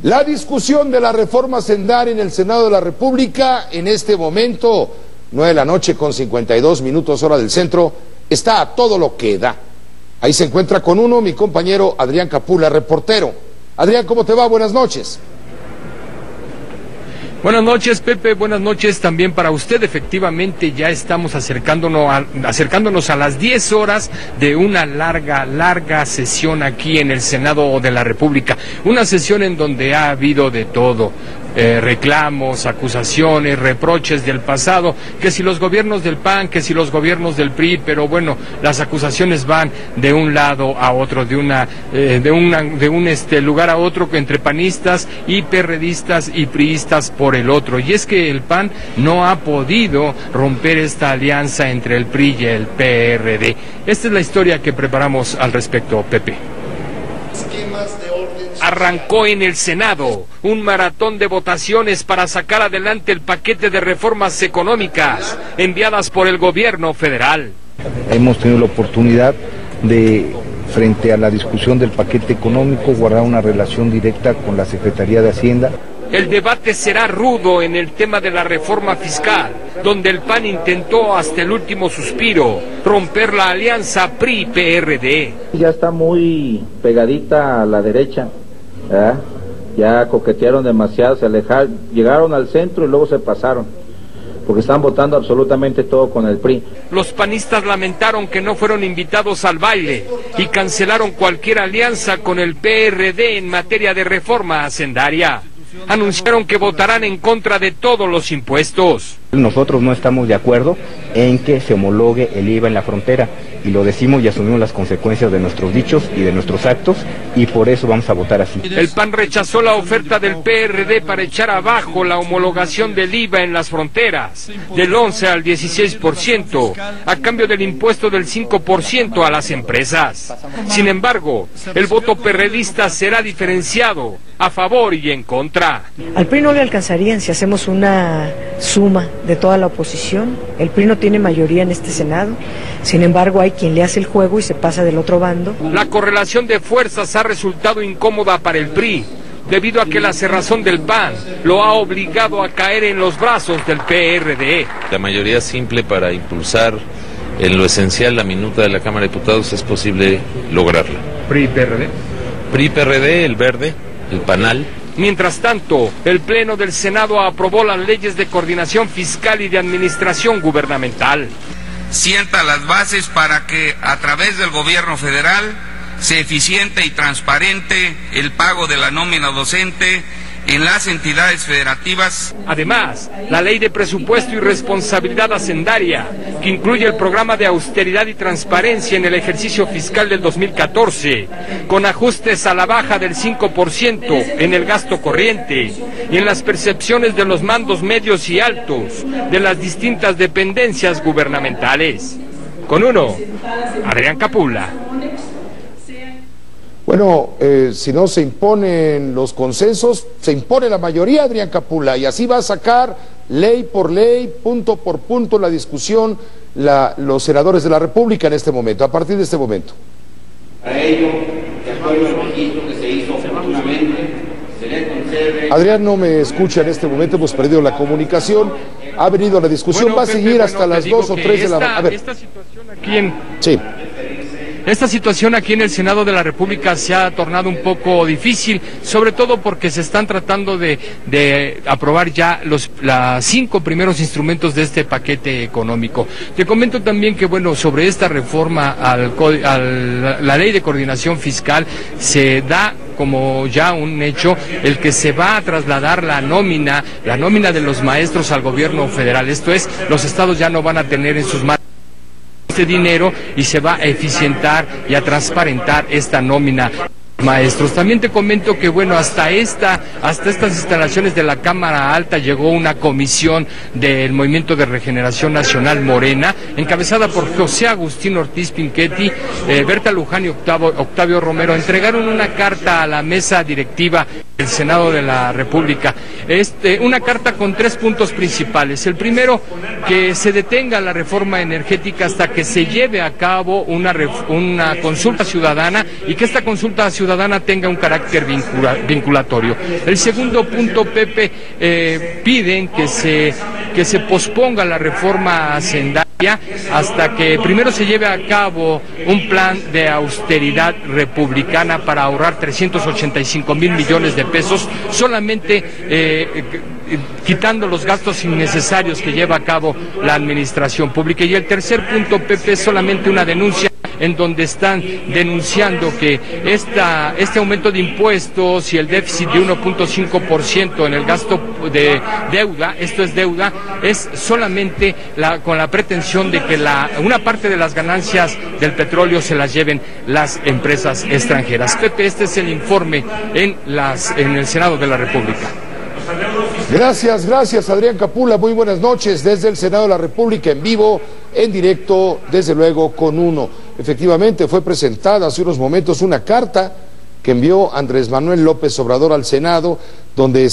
La discusión de la reforma hacendaria en el Senado de la República, en este momento, 9 de la noche con 52 minutos hora del centro, está a todo lo que da. Ahí se encuentra con uno mi compañero Adrián Capula, reportero. Adrián, ¿cómo te va? Buenas noches. Buenas noches, Pepe, buenas noches también para usted. Efectivamente, ya estamos acercándonos a las 10 horas de una larga sesión aquí en el Senado de la República. Una sesión en donde ha habido de todo. Reclamos, acusaciones, reproches del pasado, que si los gobiernos del PAN, que si los gobiernos del PRI, pero bueno, las acusaciones van de un lado a otro, de un lugar a otro, entre panistas y perredistas y priistas por el otro. Y es que el PAN no ha podido romper esta alianza entre el PRI y el PRD. Esta es la historia que preparamos al respecto, Pepe. Arrancó en el Senado un maratón de votaciones para sacar adelante el paquete de reformas económicas enviadas por el gobierno federal. Hemos tenido la oportunidad de, frente a la discusión del paquete económico, guardar una relación directa con la Secretaría de Hacienda. El debate será rudo en el tema de la reforma fiscal, donde el PAN intentó hasta el último suspiro romper la alianza PRI-PRD. Ya está muy pegadita a la derecha, ¿verdad? Ya coquetearon demasiado, se alejaron, llegaron al centro y luego se pasaron, porque están votando absolutamente todo con el PRI. Los panistas lamentaron que no fueron invitados al baile y cancelaron cualquier alianza con el PRD en materia de reforma hacendaria. Anunciaron que votarán en contra de todos los impuestos. Nosotros no estamos de acuerdo en que se homologue el IVA en la frontera, y lo decimos y asumimos las consecuencias de nuestros dichos y de nuestros actos, y por eso vamos a votar así. El PAN rechazó la oferta del PRD para echar abajo la homologación del IVA en las fronteras, del 11 al 16%, a cambio del impuesto del 5% a las empresas. Sin embargo, el voto perredista será diferenciado, a favor y en contra. Al PRI no le alcanzarían si hacemos una suma de toda la oposición. El PRI no tiene mayoría en este Senado, sin embargo hay quien le hace el juego y se pasa del otro bando. La correlación de fuerzas ha resultado incómoda para el PRI, debido a que la cerrazón del PAN lo ha obligado a caer en los brazos del PRD. La mayoría simple para impulsar en lo esencial la minuta de la Cámara de Diputados es posible lograrla. PRI-PRD. PRI-PRD, el verde, el panal. Mientras tanto, el Pleno del Senado aprobó las leyes de coordinación fiscal y de administración gubernamental. Sienta las bases para que a través del gobierno federal sea eficiente y transparente el pago de la nómina docente en las entidades federativas. Además, la Ley de Presupuesto y Responsabilidad Hacendaria, que incluye el programa de austeridad y transparencia en el ejercicio fiscal del 2014, con ajustes a la baja del 5% en el gasto corriente y en las percepciones de los mandos medios y altos de las distintas dependencias gubernamentales. Con uno, Adrián Capula. Bueno, si no se imponen los consensos, se impone la mayoría, Adrián Capula, y así va a sacar ley por ley, punto por punto, la discusión los senadores de la República en este momento, a partir de este momento. Para ello, de acuerdo al registro que se hizo oportunamente, se le concede... Adrián no me escucha en este momento, hemos perdido la comunicación, ha venido la discusión, bueno, va a seguir hasta las 2 o 3 de la mañana. A ver. Esta situación aquí en... Sí. Esta situación aquí en el Senado de la República se ha tornado un poco difícil, sobre todo porque se están tratando de aprobar ya los 5 primeros instrumentos de este paquete económico. Te comento también que, bueno, sobre esta reforma a la Ley de Coordinación Fiscal se da como ya un hecho el que se va a trasladar la nómina de los maestros al gobierno federal. Esto es, los estados ya no van a tener en sus manos este dinero y se va a eficientar y a transparentar esta nómina. Maestros, también te comento que, bueno, hasta estas instalaciones de la Cámara Alta llegó una comisión del Movimiento de Regeneración Nacional Morena, encabezada por José Agustín Ortiz Pinchetti, Berta Luján y Octavio Romero. Entregaron una carta a la mesa directiva del Senado de la República, una carta con 3 puntos principales. El primero, que se detenga la reforma energética hasta que se lleve a cabo una consulta ciudadana, y que esta consulta ciudadana ciudadana tenga un carácter vinculatorio. El segundo punto, Pepe, piden que se posponga la reforma hacendaria hasta que primero se lleve a cabo un plan de austeridad republicana para ahorrar 385,000 millones de pesos, solamente quitando los gastos innecesarios que lleva a cabo la administración pública. Y el tercer punto, Pepe, es solamente una denuncia en donde están denunciando que este aumento de impuestos y el déficit de 1.5% en el gasto de deuda, esto es deuda, es solamente con la pretensión de que una parte de las ganancias del petróleo se las lleven las empresas extranjeras. Pepe, este es el informe en el Senado de la República. Gracias Adrián Capula, muy buenas noches desde el Senado de la República, en vivo, en directo, desde luego con uno. Efectivamente fue presentada hace unos momentos una carta que envió Andrés Manuel López Obrador al Senado, donde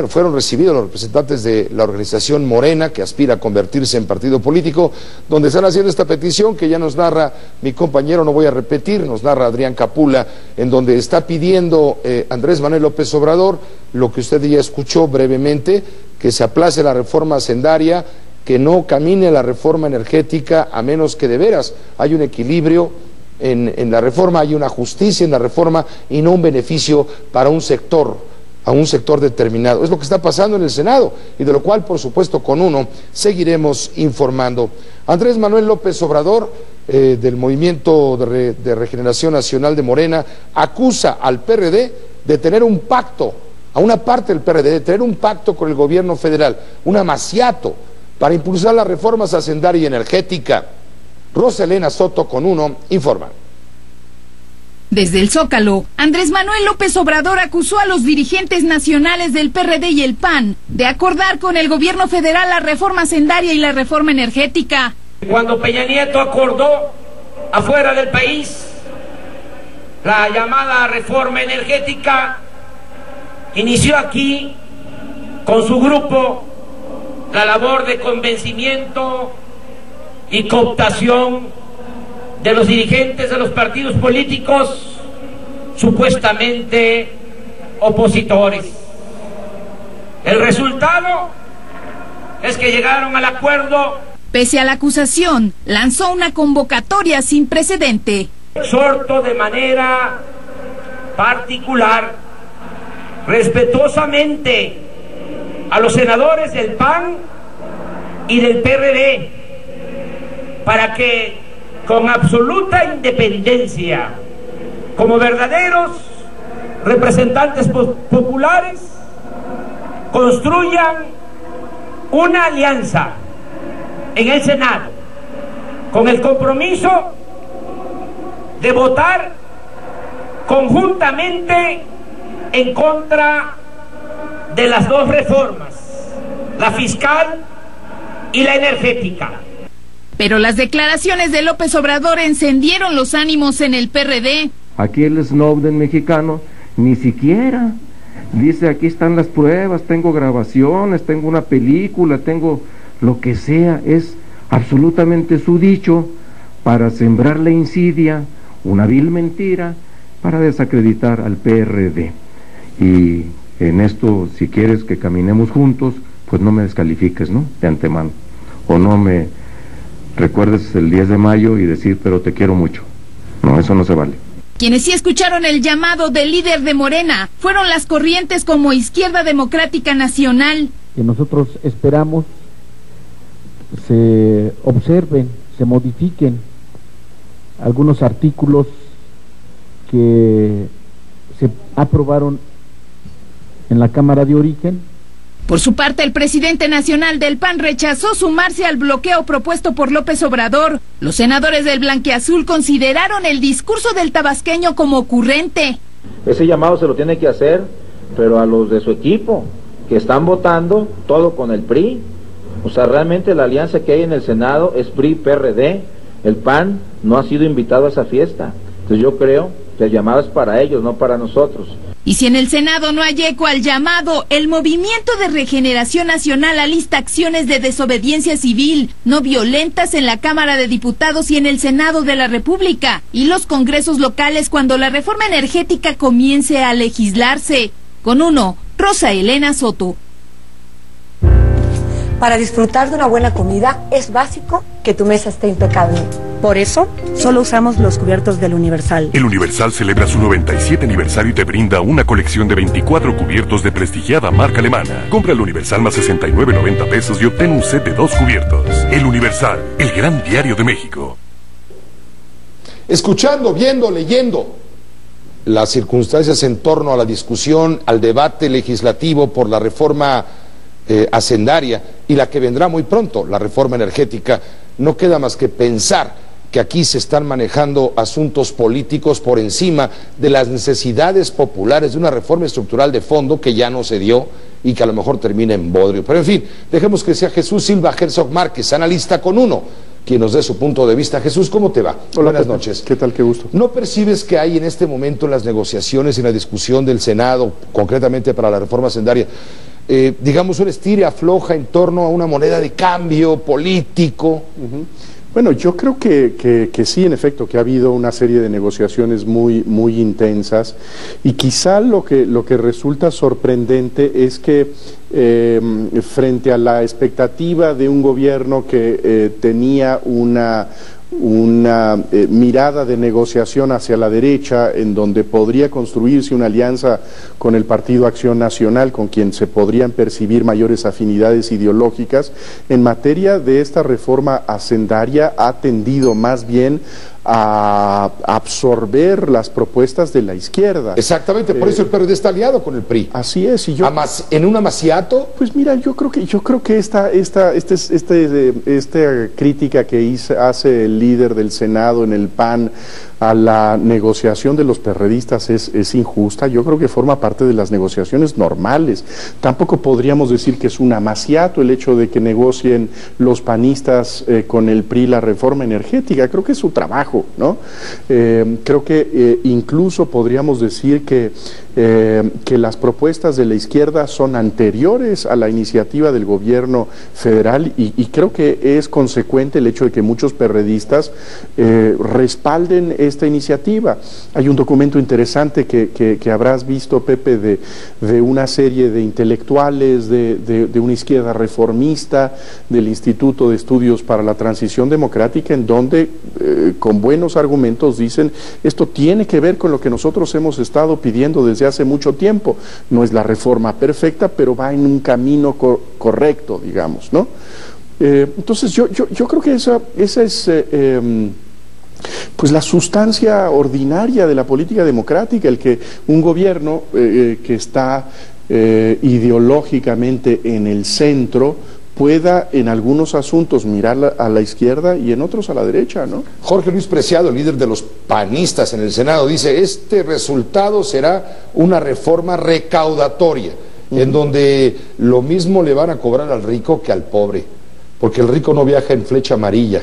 fueron recibidos los representantes de la organización Morena, que aspira a convertirse en partido político, donde están haciendo esta petición que ya nos narra mi compañero, no voy a repetir, nos narra Adrián Capula, en donde está pidiendo Andrés Manuel López Obrador, lo que usted ya escuchó brevemente, que se aplace la reforma hacendaria, que no camine la reforma energética, a menos que de veras hay un equilibrio en la reforma, hay una justicia en la reforma y no un beneficio para un sector, a un sector determinado. Es lo que está pasando en el Senado y de lo cual, por supuesto, con uno seguiremos informando. Andrés Manuel López Obrador, del Movimiento de Regeneración Nacional de Morena, acusa al PRD de tener un pacto, a una parte del PRD, de tener un pacto con el gobierno federal, un amaciato, para impulsar las reformas hacendaria y energética. Rosa Elena Soto, con uno, informa. Desde el Zócalo, Andrés Manuel López Obrador acusó a los dirigentes nacionales del PRD y el PAN de acordar con el gobierno federal la reforma hacendaria y la reforma energética. Cuando Peña Nieto acordó afuera del país la llamada reforma energética, inició aquí con su grupo la labor de convencimiento y cooptación de los dirigentes de los partidos políticos supuestamente opositores. El resultado es que llegaron al acuerdo. Pese a la acusación, lanzó una convocatoria sin precedente. Exhorto de manera particular, respetuosamente, a los senadores del PAN y del PRD para que con absoluta independencia, como verdaderos representantes populares, construyan una alianza en el Senado con el compromiso de votar conjuntamente en contra de las dos reformas, la fiscal y la energética. Pero las declaraciones de López Obrador encendieron los ánimos en el PRD. Aquí el Snowden mexicano ni siquiera dice: aquí están las pruebas, tengo grabaciones, tengo una película, tengo lo que sea. Es absolutamente su dicho para sembrar la insidia, una vil mentira, para desacreditar al PRD. Y en esto, si quieres que caminemos juntos, pues no me descalifiques, ¿no?, de antemano, o no me recuerdes el 10 de mayo y decir: pero te quiero mucho. No, eso no se vale. Quienes sí escucharon el llamado del líder de Morena fueron las corrientes como Izquierda Democrática Nacional. Que nosotros esperamos se observen, se modifiquen algunos artículos que se aprobaron en la Cámara de Origen. Por su parte, el presidente nacional del PAN rechazó sumarse al bloqueo propuesto por López Obrador. Los senadores del Blanquiazul consideraron el discurso del tabasqueño como ocurrente. Ese llamado se lo tiene que hacer, pero a los de su equipo, que están votando todo con el PRI. O sea, realmente la alianza que hay en el Senado es PRI-PRD. El PAN no ha sido invitado a esa fiesta. Entonces yo creo que el llamado es para ellos, no para nosotros. Y si en el Senado no hay eco al llamado, el Movimiento de Regeneración Nacional alista acciones de desobediencia civil no violentas en la Cámara de Diputados y en el Senado de la República y los congresos locales cuando la reforma energética comience a legislarse. Con uno, Rosa Elena Soto. Para disfrutar de una buena comida es básico que tu mesa esté impecable. Por eso, solo usamos los cubiertos del Universal. El Universal celebra su 97 aniversario y te brinda una colección de 24 cubiertos de prestigiada marca alemana. Compra el Universal más 69.90 pesos y obtén un set de 2 cubiertos. El Universal, el gran diario de México. Escuchando, viendo, leyendo las circunstancias en torno a la discusión, al debate legislativo por la reforma hacendaria y la que vendrá muy pronto, la reforma energética, no queda más que pensar que aquí se están manejando asuntos políticos por encima de las necesidades populares de una reforma estructural de fondo que ya no se dio y que a lo mejor termina en bodrio. Pero en fin, dejemos que sea Jesús Silva Herzog Márquez, analista con uno, quien nos dé su punto de vista. Jesús, ¿cómo te va? Hola, buenas noches. ¿Qué tal? Qué gusto. ¿No percibes que hay en este momento en las negociaciones y en la discusión del Senado, concretamente para la reforma hacendaria, digamos, un estire afloja en torno a una moneda de cambio político? Bueno, yo creo que sí, en efecto, que ha habido una serie de negociaciones muy intensas y quizá lo que resulta sorprendente es que frente a la expectativa de un gobierno que tenía una mirada de negociación hacia la derecha, en donde podría construirse una alianza con el Partido Acción Nacional, con quien se podrían percibir mayores afinidades ideológicas, en materia de esta reforma hacendaria ha tendido más bien a absorber las propuestas de la izquierda. Exactamente, por eso el PRD está aliado con el PRI. Así es. Y yo, ¿en un amaciato? Pues mira, yo creo que esta crítica que hace el líder del Senado en el PAN a la negociación de los perredistas es injusta. Yo creo que forma parte de las negociaciones normales. Tampoco podríamos decir que es un amaciato el hecho de que negocien los panistas con el PRI la reforma energética. Creo que es su trabajo, ¿no? Creo que incluso podríamos decir que las propuestas de la izquierda son anteriores a la iniciativa del gobierno federal y creo que es consecuente el hecho de que muchos perredistas respalden esta iniciativa. Hay un documento interesante que habrás visto, Pepe, de una serie de intelectuales de una izquierda reformista, del Instituto de Estudios para la Transición Democrática, en donde con buenos argumentos dicen esto tiene que ver con lo que nosotros hemos estado pidiendo desde hace mucho tiempo. No es la reforma perfecta, pero va en un camino correcto, digamos, ¿no? Entonces yo creo que esa es pues la sustancia ordinaria de la política democrática, el que un gobierno que está ideológicamente en el centro pueda en algunos asuntos mirar a la izquierda y en otros a la derecha, ¿no? Jorge Luis Preciado, el líder de los panistas en el Senado, dice: este resultado será una reforma recaudatoria, en donde lo mismo le van a cobrar al rico que al pobre, porque el rico no viaja en flecha amarilla,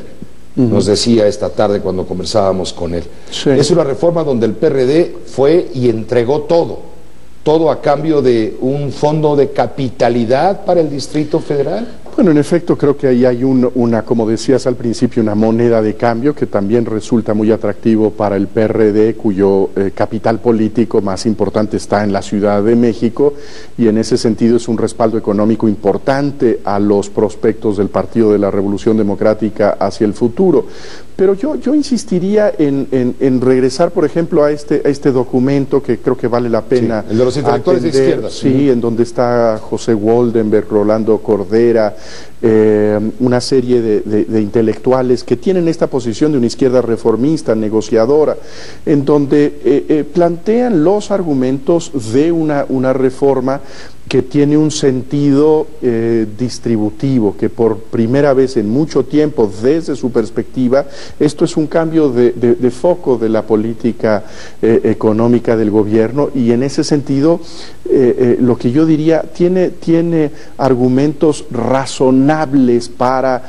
nos decía esta tarde cuando conversábamos con él. Sí. Es una reforma donde el PRD fue y entregó todo a cambio de un fondo de capitalidad para el Distrito Federal. Bueno, en efecto, creo que ahí hay como decías al principio, una moneda de cambio que también resulta muy atractivo para el PRD, cuyo capital político más importante está en la Ciudad de México, y en ese sentido es un respaldo económico importante a los prospectos del Partido de la Revolución Democrática hacia el futuro. Pero yo insistiría en regresar, por ejemplo, a este documento que creo que vale la pena. Sí, el de los intelectuales de izquierda. Sí, en donde está José Woldenberg, Rolando Cordera, una serie de intelectuales que tienen esta posición de una izquierda reformista, negociadora, en donde plantean los argumentos de una reforma que tiene un sentido distributivo, que por primera vez en mucho tiempo, desde su perspectiva, esto es un cambio de foco de la política económica del gobierno, y en ese sentido lo que yo diría tiene argumentos razonables para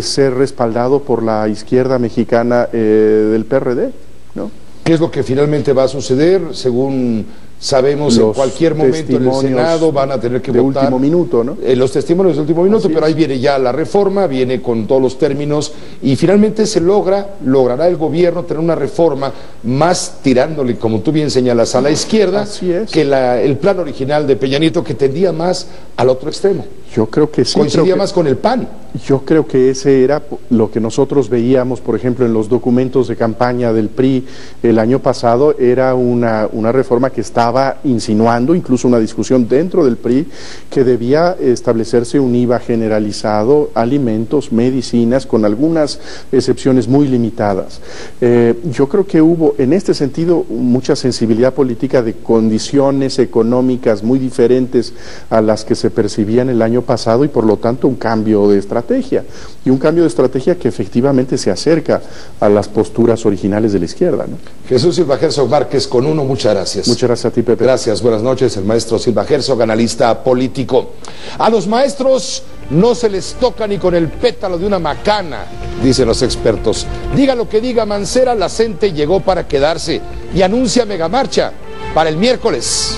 ser respaldado por la izquierda mexicana del PRD, ¿no? ¿Qué es lo que finalmente va a suceder? Según sabemos, en cualquier momento en el Senado van a tener que votar. De último minuto, ¿no? Los testimonios de último minuto, pero ahí viene ya la reforma, viene con todos los términos y finalmente logrará el gobierno tener una reforma más tirándole, como tú bien señalas, a la izquierda que el plan original de Peña Nieto, que tendía más al otro extremo. Yo creo que sí. Coincidía más con el PAN. Yo creo que ese era lo que nosotros veíamos, por ejemplo, en los documentos de campaña del PRI el año pasado, era una reforma que estaba insinuando, incluso una discusión dentro del PRI, que debía establecerse un IVA generalizado, alimentos, medicinas, con algunas excepciones muy limitadas. Yo creo que hubo, en este sentido, mucha sensibilidad política de condiciones económicas muy diferentes a las que se percibían el año pasado y por lo tanto un cambio de estrategia, y un cambio de estrategia que efectivamente se acerca a las posturas originales de la izquierda, ¿no? Jesús Silva Herzog Márquez con uno, muchas gracias. Muchas gracias a ti, Pepe. Gracias, buenas noches, el maestro Silva Herzog, analista político. A los maestros no se les toca ni con el pétalo de una macana, dicen los expertos. Diga lo que diga Mancera, la CENTE llegó para quedarse y anuncia megamarcha para el miércoles.